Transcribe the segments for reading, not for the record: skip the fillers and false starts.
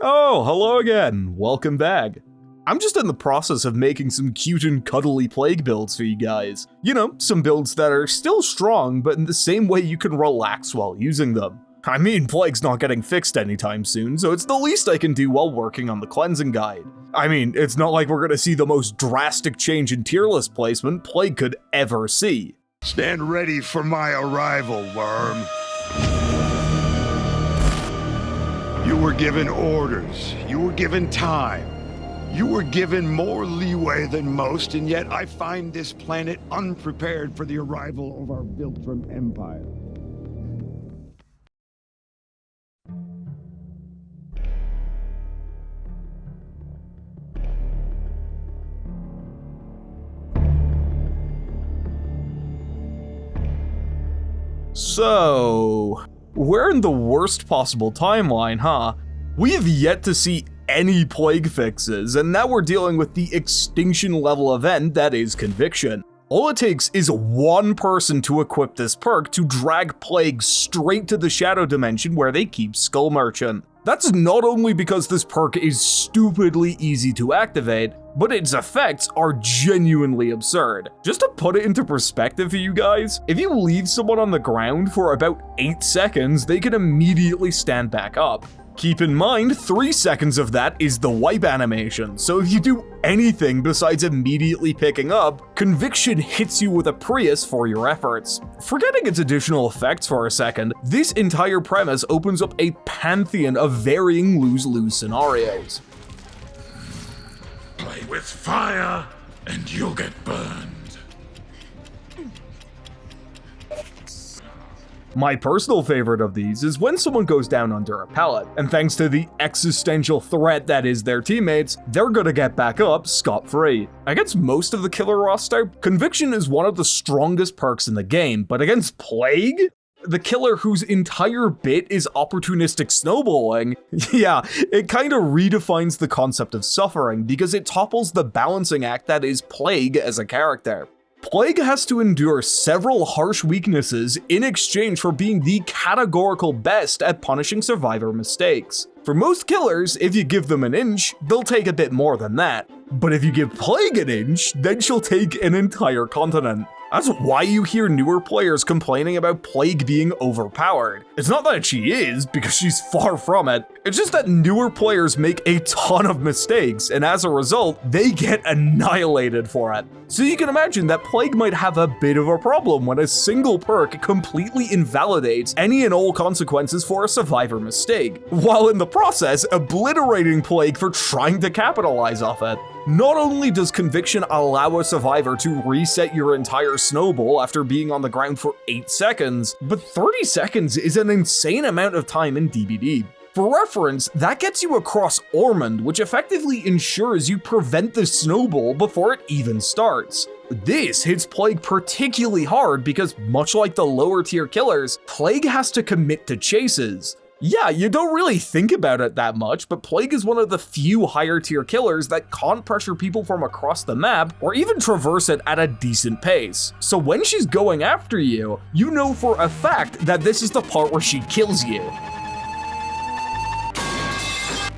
Oh, hello again. Welcome back. I'm just in the process of making some cute and cuddly plague builds for you guys. You know, some builds that are still strong, but in the same way you can relax while using them. I mean, plague's not getting fixed anytime soon, so it's the least I can do while working on the cleansing guide. I mean, it's not like we're gonna see the most drastic change in tier list placement plague could ever see. Stand ready for my arrival, worm. You were given orders, you were given time, you were given more leeway than most, and yet I find this planet unprepared for the arrival of our Viltrum Empire. So, we're in the worst possible timeline, huh? We have yet to see any plague fixes, and now we're dealing with the extinction level event that is Conviction. All it takes is one person to equip this perk to drag plague straight to the shadow dimension where they keep Skull Merchant. That's not only because this perk is stupidly easy to activate, but its effects are genuinely absurd. Just to put it into perspective for you guys, if you leave someone on the ground for about 8 seconds, they can immediately stand back up. Keep in mind, 3 seconds of that is the wipe animation, so if you do anything besides immediately picking up, Conviction hits you with a Prius for your efforts. Forgetting its additional effects for a second, this entire premise opens up a pantheon of varying lose-lose scenarios. Play with fire, and you'll get burned. My personal favorite of these is when someone goes down under a pallet, and thanks to the existential threat that is their teammates, they're gonna get back up scot-free. Against most of the killer roster, Conviction is one of the strongest perks in the game, but against Plague? The killer whose entire bit is opportunistic snowballing, yeah, it kinda redefines the concept of suffering because it topples the balancing act that is Plague as a character. Plague has to endure several harsh weaknesses in exchange for being the categorical best at punishing survivor mistakes. For most killers, if you give them an inch, they'll take a bit more than that. But if you give Plague an inch, then she'll take an entire continent. That's why you hear newer players complaining about Plague being overpowered. It's not that she is, because she's far from it. It's just that newer players make a ton of mistakes, and as a result, they get annihilated for it. So you can imagine that Plague might have a bit of a problem when a single perk completely invalidates any and all consequences for a survivor mistake, while in the process obliterating Plague for trying to capitalize off it. Not only does Conviction allow a survivor to reset your entire snowball after being on the ground for 8 seconds, but 30 seconds is an insane amount of time in DBD. For reference, that gets you across Ormond, which effectively ensures you prevent the snowball before it even starts. This hits Plague particularly hard because, much like the lower tier killers, Plague has to commit to chases. Yeah, you don't really think about it that much, but Plague is one of the few higher tier killers that can't pressure people from across the map or even traverse it at a decent pace. So when she's going after you, you know for a fact that this is the part where she kills you.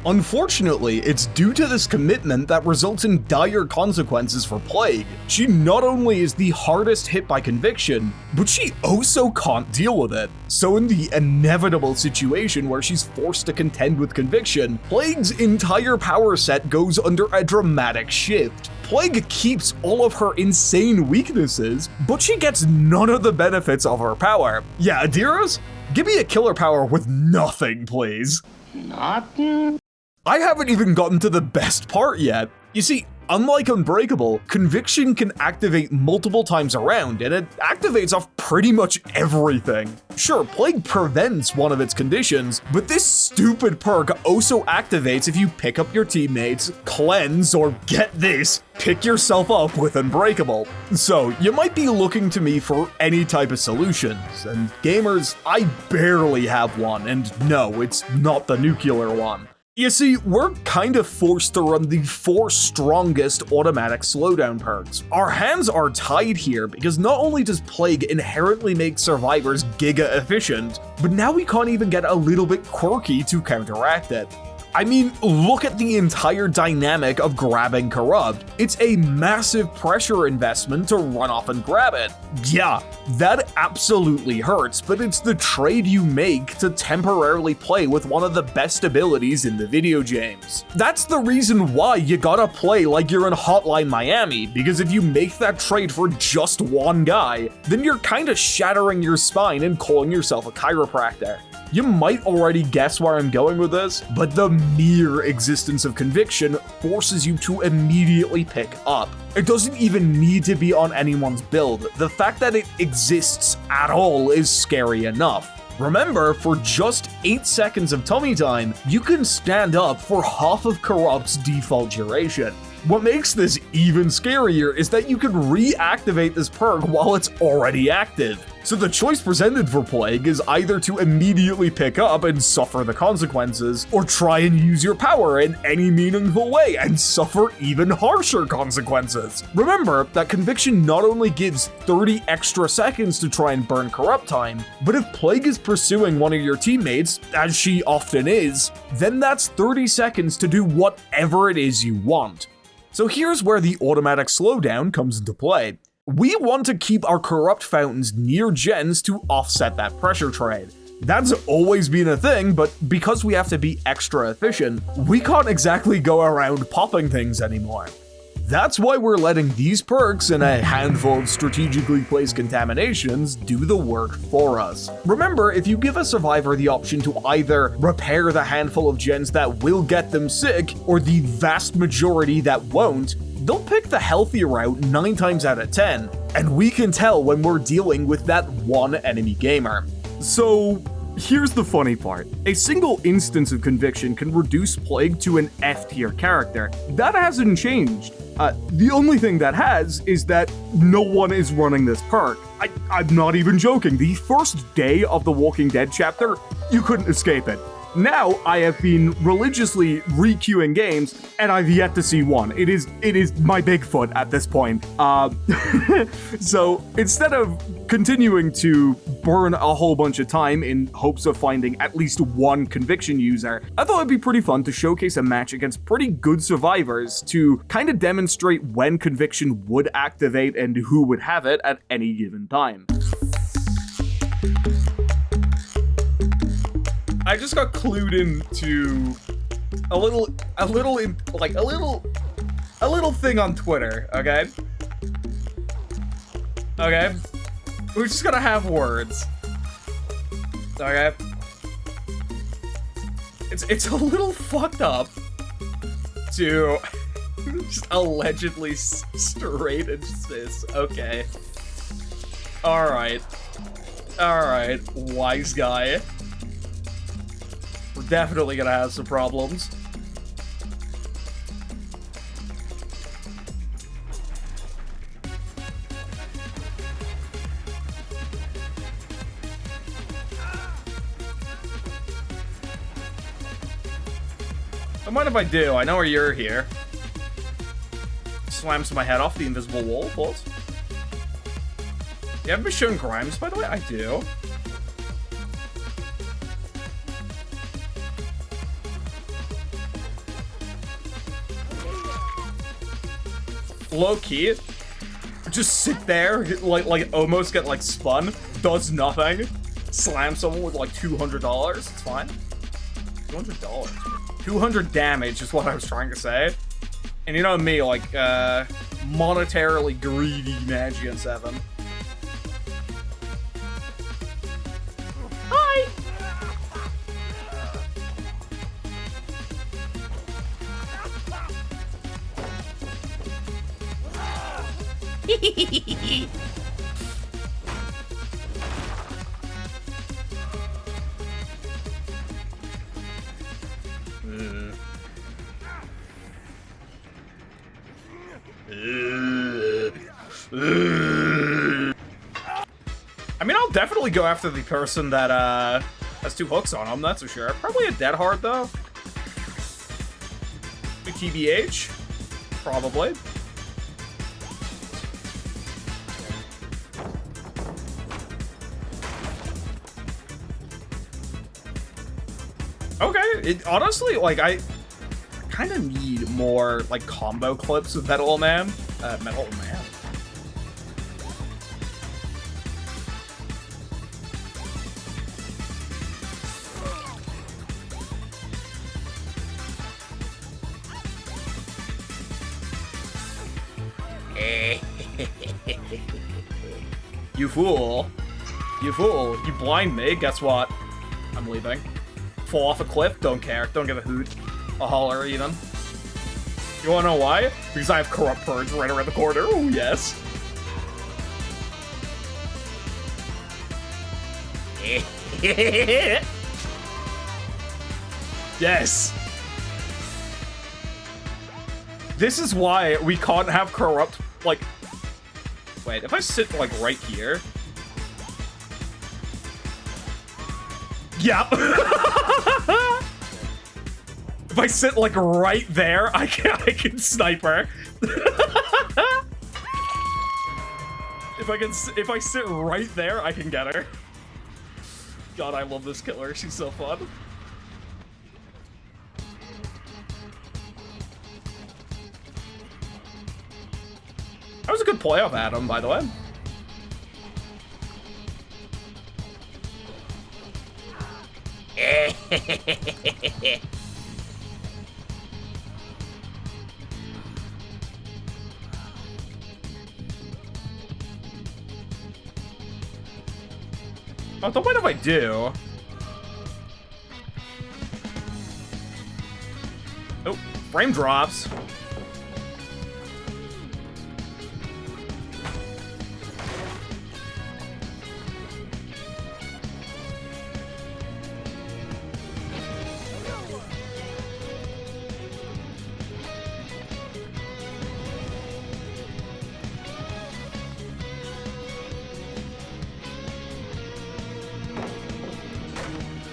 Unfortunately, it's due to this commitment that results in dire consequences for Plague. She not only is the hardest hit by Conviction, but she also can't deal with it. So in the inevitable situation where she's forced to contend with Conviction, Plague's entire power set goes under a dramatic shift. Plague keeps all of her insane weaknesses, but she gets none of the benefits of her power. Yeah, Adiras? Give me a killer power with nothing, please. Nothing? I haven't even gotten to the best part yet. You see, unlike Unbreakable, Conviction can activate multiple times around, and it activates off pretty much everything. Sure, Plague prevents one of its conditions, but this stupid perk also activates if you pick up your teammates, cleanse, or get this, pick yourself up with Unbreakable. So, you might be looking to me for any type of solutions, and gamers, I barely have one, and no, it's not the nuclear one. You see, we're kind of forced to run the 4 strongest automatic slowdown perks. Our hands are tied here because not only does Plague inherently make survivors giga efficient, but now we can't even get a little bit quirky to counteract it. I mean, look at the entire dynamic of grabbing Corrupt. It's a massive pressure investment to run off and grab it. Yeah, that absolutely hurts, but it's the trade you make to temporarily play with one of the best abilities in the video games. That's the reason why you gotta play like you're in Hotline Miami, because if you make that trade for just one guy, then you're kinda shattering your spine and calling yourself a chiropractor. You might already guess where I'm going with this, but the mere existence of conviction forces you to immediately pick up. It doesn't even need to be on anyone's build. The fact that it exists at all is scary enough. Remember, for just 8 seconds of tummy time, you can stand up for half of Corrupt's default duration. What makes this even scarier is that you can reactivate this perk while it's already active. So the choice presented for Plague is either to immediately pick up and suffer the consequences, or try and use your power in any meaningful way and suffer even harsher consequences. Remember that Conviction not only gives 30 extra seconds to try and burn Corrupt time, but if Plague is pursuing one of your teammates, as she often is, then that's 30 seconds to do whatever it is you want. So here's where the automatic slowdown comes into play. We want to keep our Corrupt fountains near gens to offset that pressure trade. That's always been a thing, but because we have to be extra efficient, we can't exactly go around popping things anymore. That's why we're letting these perks and a handful of strategically placed contaminations do the work for us. Remember, if you give a survivor the option to either repair the handful of gens that will get them sick, or the vast majority that won't, they'll pick the healthy route 9 times out of 10, and we can tell when we're dealing with that one enemy gamer. So here's the funny part. A single instance of Conviction can reduce Plague to an F tier character. That hasn't changed. The only thing that has is that no one is running this perk. I'm not even joking. The first day of the Walking Dead chapter, you couldn't escape it. Now I have been religiously re-queuing games, and I've yet to see one. It is my Bigfoot at this point. So instead of continuing to burn a whole bunch of time in hopes of finding at least one Conviction user, I thought it'd be pretty fun to showcase a match against pretty good survivors to kind of demonstrate when Conviction would activate and who would have it at any given time. I just got clued into a little thing on Twitter, okay? Okay? We're just gonna have words. Okay? It's a little fucked up to just allegedly straight into this. Okay. Alright, wise guy. We're definitely gonna have some problems. Don't mind if I do. I know where you're here. Slams my head off the invisible wall, pause. You haven't been shown Grimes, by the way? I do. Low-key, just sit there, like almost get like spun, does nothing, slam someone with like $200, it's fine. $200. 200 damage is what I was trying to say. And you know me, like, monetarily greedy Magian 7. Hi! I mean, I'll definitely go after the person that has 2 hooks on him, that's for sure. Probably a dead hard, though. TBH? Probably. Okay, honestly, like, I kind of need more, like, combo clips with Metal Man. Metal Man. You fool. You fool. You blind me. Guess what? I'm leaving. Fall off a cliff? Don't care. Don't give a hoot. A holler, even. You wanna know why? Because I have corrupt birds right around the corner. Oh, yes. Yes. This is why we can't have corrupt, like... Wait, if I sit, like, right here... Yeah. If I sit, like, right there, I can snipe her. If I sit right there, I can get her. God, I love this killer. She's so fun. That was a good play off Adam, by the way. Oh, don't mind if I do. Oh, frame drops.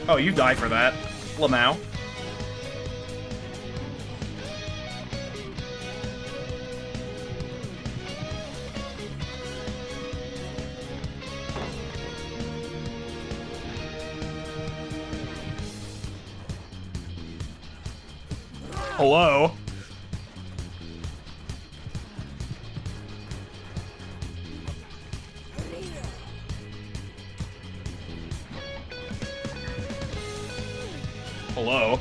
Oh, you die for that, Lamau. Hello? Hello?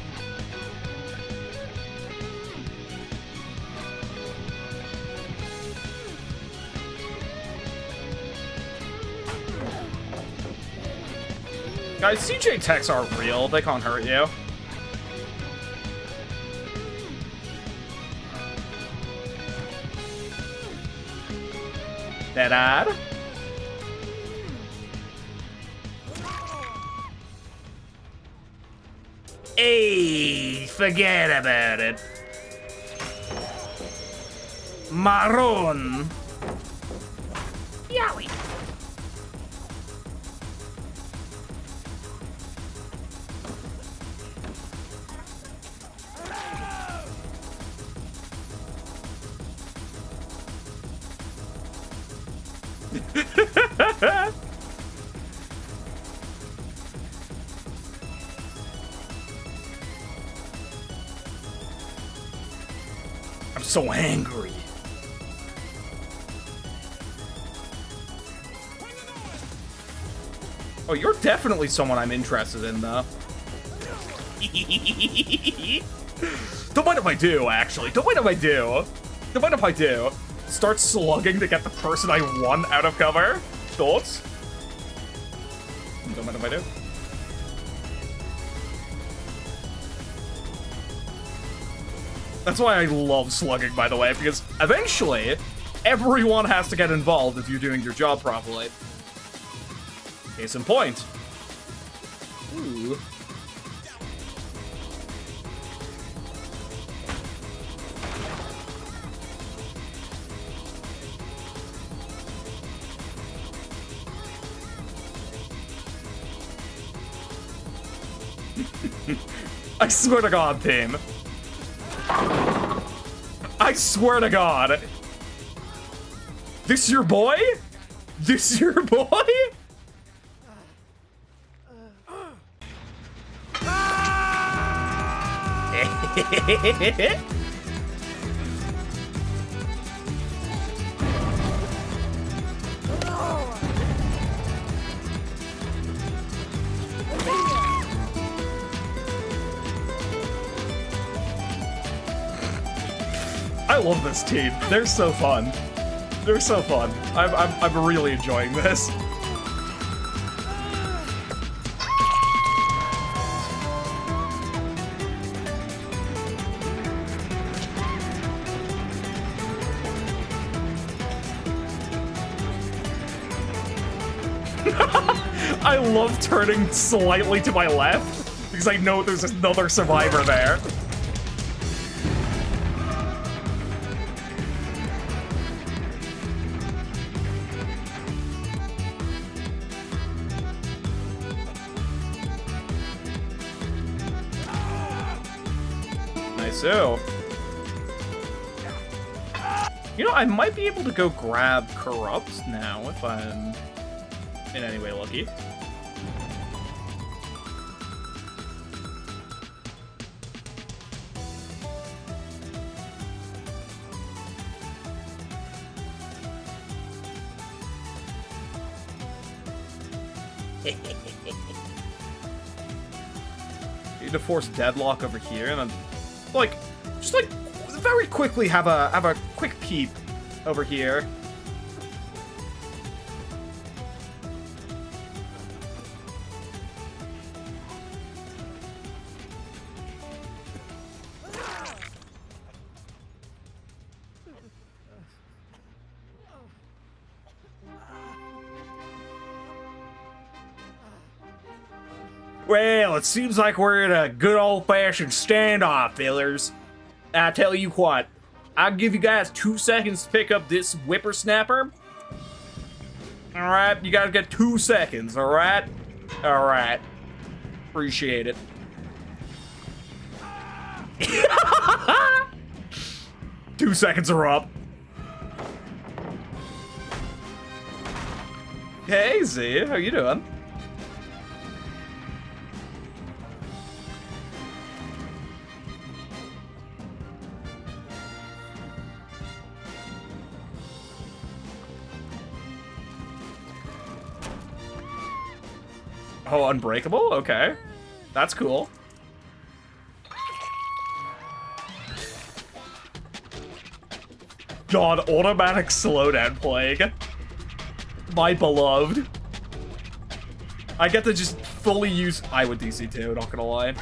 Guys, CJ techs are real. They can't hurt you. Dead-eyed. Hey, forget about it. Maroon. Yowie. I'm so angry. Oh, you're definitely someone I'm interested in, though. Don't mind if I do, actually. Don't mind if I do. Don't mind if I do. Start slugging to get the person I want out of cover. Thoughts? Don't mind if I do. That's why I love slugging, by the way, because eventually, everyone has to get involved if you're doing your job properly. Case in point. Ooh. I swear to God, team. I swear to God. This your boy? This your boy? I love this team. They're so fun. They're so fun. I'm really enjoying this. I love turning slightly to my left because I know there's another survivor there. So, you know, I might be able to go grab Corrupt now if I'm in any way lucky. Need to force deadlock over here and then just very quickly have a quick peep over here. Well, it seems like we're in a good old-fashioned standoff, fellers. I tell you what, I'll give you guys 2 seconds to pick up this whippersnapper. Alright, you guys get 2 seconds, alright? Alright. Appreciate it. 2 seconds are up. Hey, Z, how you doing? Oh, unbreakable? Okay. That's cool. God, automatic slowdown plague. My beloved. I get to just fully use... I would DC too, not gonna lie.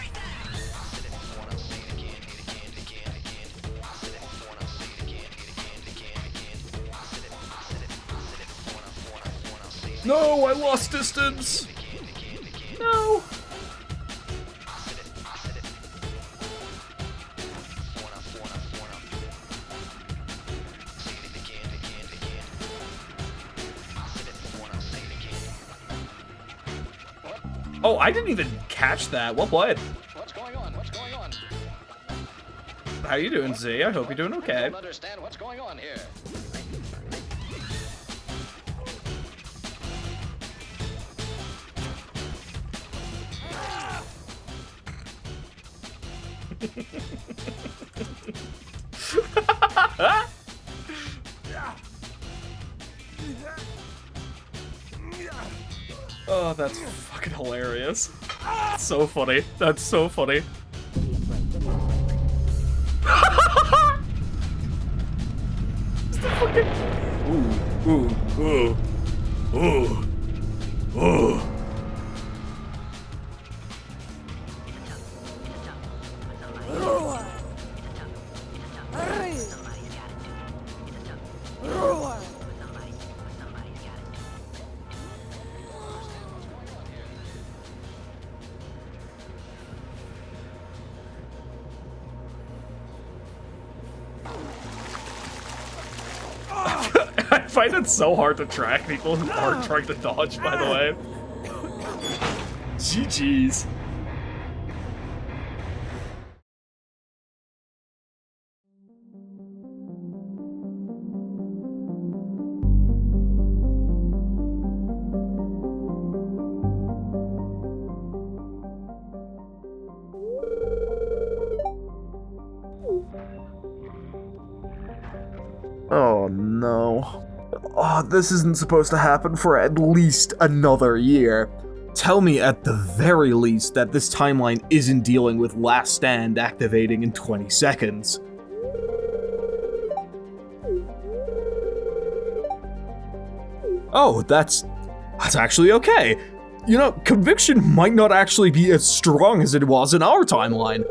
No, I lost distance! No! Oh, I didn't even catch that. Well played. What's going on? What's going on? How you doing, Z? I hope you're doing okay. I don't understand what's going on here. Oh, that's fucking hilarious. That's so funny. That's so funny. It's the fucking... Ooh. I find it so hard to track people who aren't trying to dodge, by the way. GG's. no. Oh, this isn't supposed to happen for at least another year. Tell me at the very least that this timeline isn't dealing with Last Stand activating in 20 seconds. Oh, that's actually okay. You know, conviction might not actually be as strong as it was in our timeline.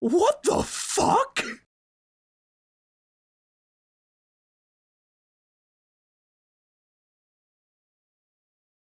What the fuck?